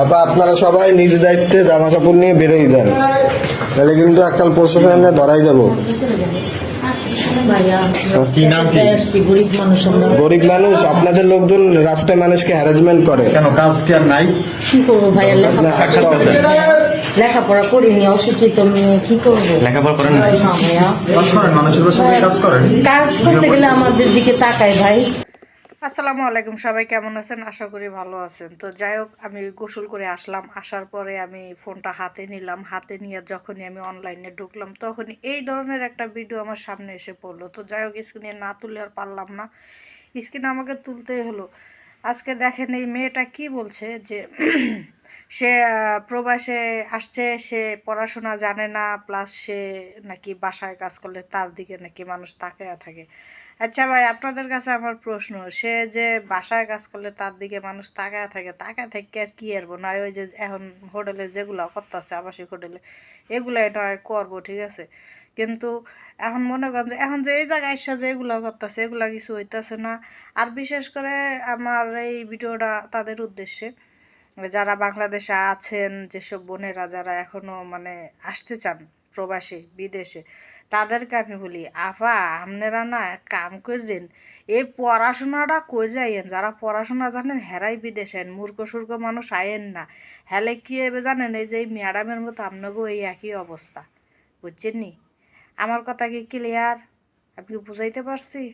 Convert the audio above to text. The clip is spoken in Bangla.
আপা আপনারা সবাই নিজ দায়িত্বে জামা কাপড় নিয়ে বেরোই যান, তাহলে কিন্তু এককাল প্রশাসনে ধরাই যাবো। কি নাম কি? গরিব মানুষ, আপনাদের লোকজন রাস্তায় মানুষকে হ্যারাসমেন্ট করে কেন, কাজ কি আর নাই? কি করবো ভাইয়া, আপনার লেখাপড়া করিনি, অশিক্ষিত মেয়ে, কি করবো? লেখাপড়া করেন না? না ভাইয়া, কাজ করেন, মানুষের বাসায় কাজ করেন? কাজ করতে গেলে আমাদের দিকে তাকায় ভাই। আসসালামু আলাইকুম, সবাই কেমন আছেন? আশা করি ভালো আছেন। তো যাই হোক, আমি গোসল করে আসলাম। আসার পরে আমি ফোনটা হাতে নিলাম। হাতে নিয়ে যখনই আমি অনলাইনে ঢুকলাম, তখনই এই ধরনের একটা ভিডিও আমার সামনে এসে পড়লো। তো যাই হোক, স্ক্রিনে না তুলে আর পারলাম না, স্ক্রিনে আমাকে তুলতেই হলো। আজকে দেখেন এই মেয়েটা কি বলছে যে সে প্রবাসে আসছে, সে পড়াশোনা জানে না, প্লাস সে নাকি বাসায় কাজ করলে তার দিকে নাকি মানুষ তাকায়া থাকে। আচ্ছা ভাই, আপনাদের কাছে আমার প্রশ্ন, সে যে বাসায় কাজ করলে তার দিকে মানুষ তাকায়া থাকে, তাকায় থেকে আর কি আরবো না? ওই যে এখন হোটেলে যেগুলো করতেছে, আবাসিক হোটেলে, এগুলো এটা করবো, ঠিক আছে, কিন্তু এখন মনে করেন যে এখন যে এই জায়গায় এসে যে এগুলো করতেছে, এগুলা কিছু হইতেছে না। আর বিশেষ করে আমার এই ভিডিওটা তাদের উদ্দেশ্যে, যারা বাংলাদেশে আছেন, যেসব বোনেরা যারা এখনো মানে আসতে চান প্রবাসী বিদেশে, তাদেরকে আমি বলি, আপা আপনারা না এক কাম করছেন, এই পড়াশোনাটা করে আইয়েন, যারা পড়াশোনা জানেন হেরাই বিদেশে আইন, মূর্খ সূর্খ মানুষ আইয়েন না। হেলে কি হবে জানেন, এই যে এই ম্যাডামের মতো আপনাকেও এই একই অবস্থা, বুঝছেন নি? আমার কথা কি ক্লিয়ার? আপনি বুঝাইতে পারছি?